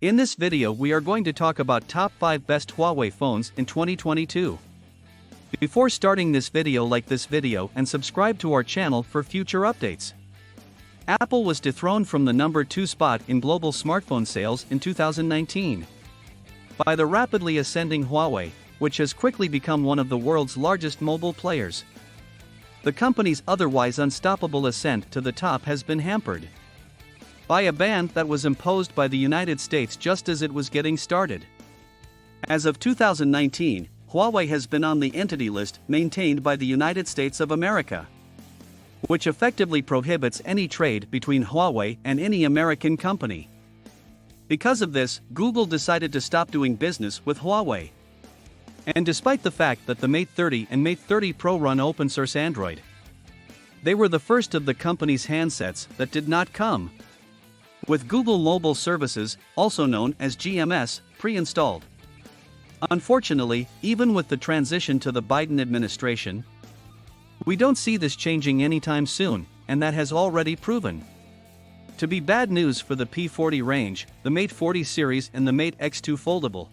In this video we are going to talk about top 5 best Huawei phones in 2022. Before starting this video, like this video and subscribe to our channel for future updates. Apple was dethroned from the number 2 spot in global smartphone sales in 2019 by the rapidly ascending Huawei, which has quickly become one of the world's largest mobile players. The company's otherwise unstoppable ascent to the top has been hampered by a ban that was imposed by the United States just as it was getting started. As of 2019, Huawei has been on the entity list maintained by the United States of America, which effectively prohibits any trade between Huawei and any American company. Because of this, Google decided to stop doing business with Huawei. And despite the fact that the Mate 30 and Mate 30 Pro run open source Android, they were the first of the company's handsets that did not come with Google Mobile Services, also known as GMS, pre-installed. Unfortunately, even with the transition to the Biden administration, we don't see this changing anytime soon, and that has already proven to be bad news for the P40 range, the Mate 40 series and the Mate X2 foldable,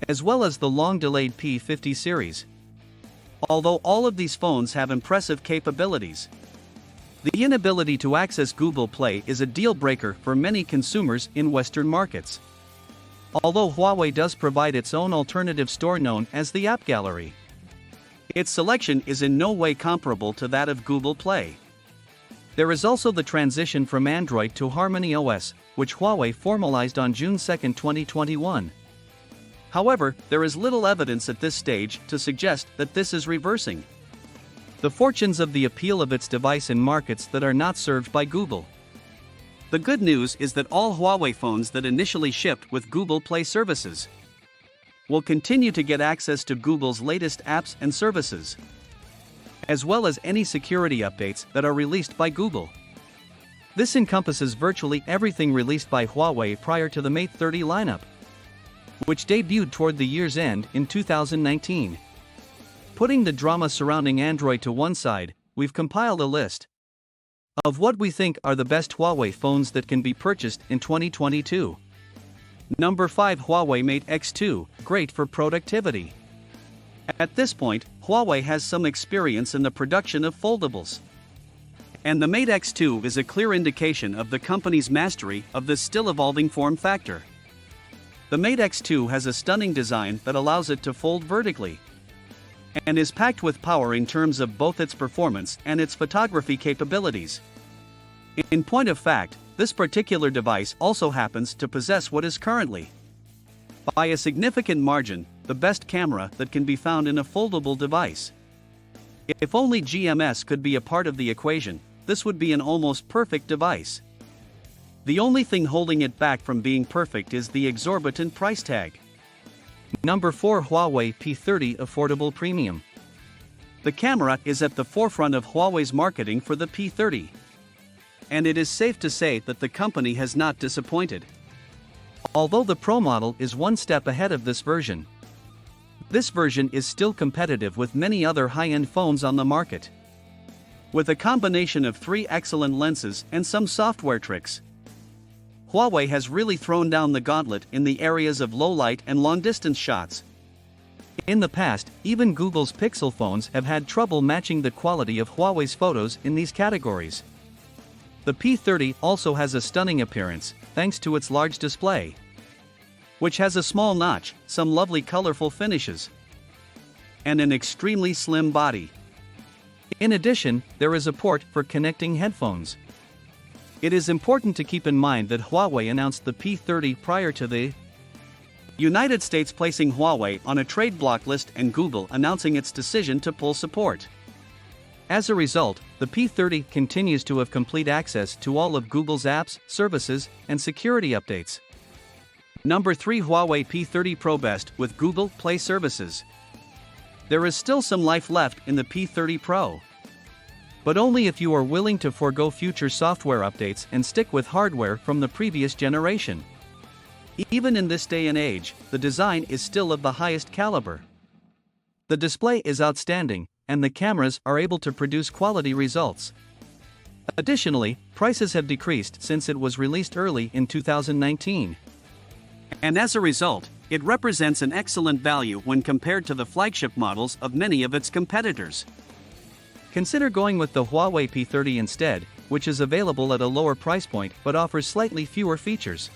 as well as the long-delayed P50 series. Although all of these phones have impressive capabilities, the inability to access Google Play is a deal-breaker for many consumers in Western markets. Although Huawei does provide its own alternative store known as the App Gallery, its selection is in no way comparable to that of Google Play. There is also the transition from Android to Harmony OS, which Huawei formalized on June 2, 2021. However, there is little evidence at this stage to suggest that this is reversing the fortunes of the appeal of its device in markets that are not served by Google. The good news is that all Huawei phones that initially shipped with Google Play services will continue to get access to Google's latest apps and services, as well as any security updates that are released by Google. This encompasses virtually everything released by Huawei prior to the Mate 30 lineup, which debuted toward the year's end in 2019. Putting the drama surrounding Android to one side, we've compiled a list of what we think are the best Huawei phones that can be purchased in 2022. Number 5, Huawei Mate X2, great for productivity. At this point, Huawei has some experience in the production of foldables, and the Mate X2 is a clear indication of the company's mastery of this still evolving form factor. The Mate X2 has a stunning design that allows it to fold vertically, and is packed with power in terms of both its performance and its photography capabilities. In point of fact, this particular device also happens to possess what is currently, by a significant margin, the best camera that can be found in a foldable device. If only GMS could be a part of the equation, this would be an almost perfect device. The only thing holding it back from being perfect is the exorbitant price tag. Number 4, Huawei P30 Affordable Premium. The camera is at the forefront of Huawei's marketing for the P30, and it is safe to say that the company has not disappointed. Although the Pro model is one step ahead of this version is still competitive with many other high-end phones on the market. With a combination of 3 excellent lenses and some software tricks, Huawei has really thrown down the gauntlet in the areas of low light and long-distance shots. In the past, even Google's Pixel phones have had trouble matching the quality of Huawei's photos in these categories. The P30 also has a stunning appearance, thanks to its large display, which has a small notch, some lovely colorful finishes, and an extremely slim body. In addition, there is a port for connecting headphones. It is important to keep in mind that Huawei announced the P30 prior to the United States placing Huawei on a trade block list and Google announcing its decision to pull support. As a result, the P30 continues to have complete access to all of Google's apps, services, and security updates. Number 3, Huawei P30 Pro, best with Google Play services. There is still some life left in the P30 Pro, but only if you are willing to forego future software updates and stick with hardware from the previous generation. Even in this day and age, the design is still of the highest caliber. The display is outstanding, and the cameras are able to produce quality results. Additionally, prices have decreased since it was released early in 2019. And as a result, it represents an excellent value when compared to the flagship models of many of its competitors. Consider going with the Huawei P30 instead, which is available at a lower price point but offers slightly fewer features.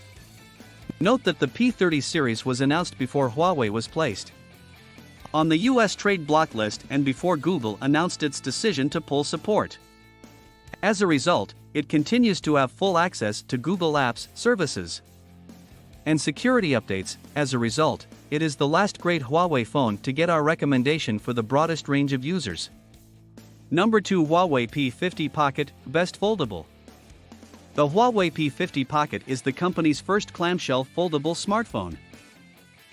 Note that the P30 series was announced before Huawei was placed on the US trade block list and before Google announced its decision to pull support. As a result, it continues to have full access to Google Apps services and security updates. As a result, it is the last great Huawei phone to get our recommendation for the broadest range of users. Number 2, Huawei P50 Pocket, Best Foldable. The Huawei P50 Pocket is the company's first clamshell foldable smartphone.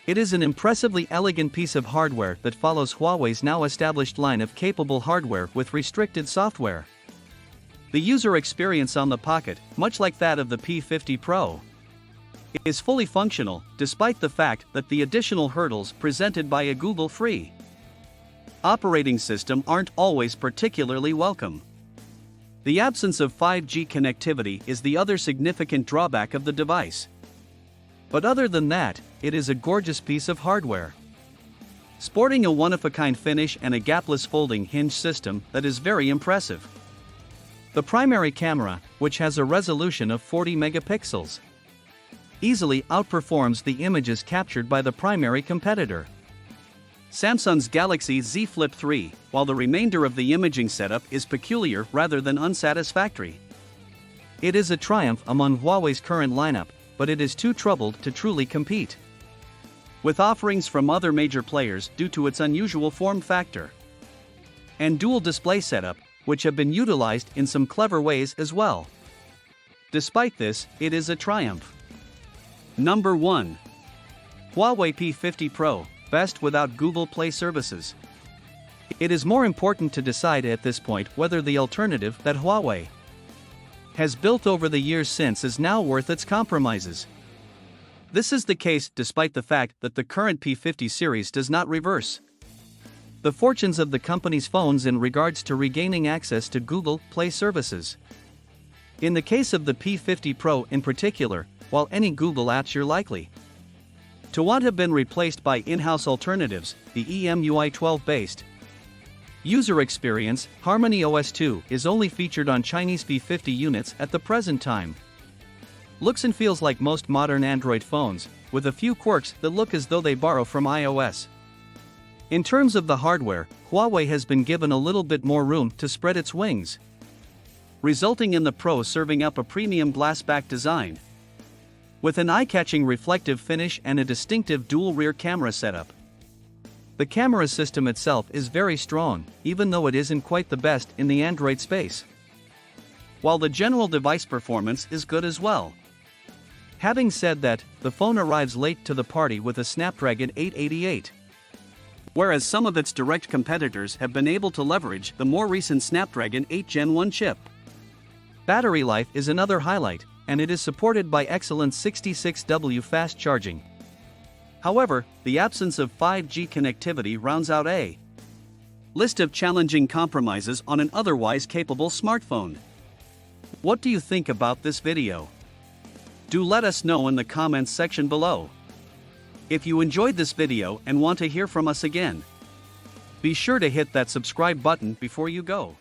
It is an impressively elegant piece of hardware that follows Huawei's now established line of capable hardware with restricted software. The user experience on the Pocket, much like that of the P50 Pro, is fully functional, despite the fact that the additional hurdles presented by a Google free operating system aren't always particularly welcome. The absence of 5G connectivity is the other significant drawback of the device. But other than that, it is a gorgeous piece of hardware, sporting a one-of-a-kind finish and a gapless folding hinge system that is very impressive. The primary camera, which has a resolution of 40 megapixels, easily outperforms the images captured by the primary competitor, Samsung's Galaxy Z Flip 3, while the remainder of the imaging setup is peculiar rather than unsatisfactory. It is a triumph among Huawei's current lineup, but it is too troubled to truly compete with offerings from other major players due to its unusual form factor and dual display setup, which have been utilized in some clever ways as well. Despite this, it is a triumph. Number 1. Huawei P50 Pro, Best without Google Play services. It is more important to decide at this point whether the alternative that Huawei has built over the years since is now worth its compromises. This is the case despite the fact that the current P50 series does not reverse the fortunes of the company's phones in regards to regaining access to Google Play services. In the case of the P50 Pro in particular, while any Google apps you're likely to want have been replaced by in-house alternatives, the EMUI 12-based user experience, Harmony OS 2, is only featured on Chinese P50 units at the present time. Looks and feels like most modern Android phones, with a few quirks that look as though they borrow from iOS. In terms of the hardware, Huawei has been given a little bit more room to spread its wings, resulting in the Pro serving up a premium glass-back design with an eye-catching reflective finish and a distinctive dual rear camera setup. The camera system itself is very strong, even though it isn't quite the best in the Android space, while the general device performance is good as well. Having said that, the phone arrives late to the party with a Snapdragon 888, whereas some of its direct competitors have been able to leverage the more recent Snapdragon 8 Gen 1 chip. Battery life is another highlight, and it is supported by excellent 66W fast charging. However, the absence of 5G connectivity rounds out a list of challenging compromises on an otherwise capable smartphone. What do you think about this video? Do let us know in the comments section below. If you enjoyed this video and want to hear from us again, be sure to hit that subscribe button before you go.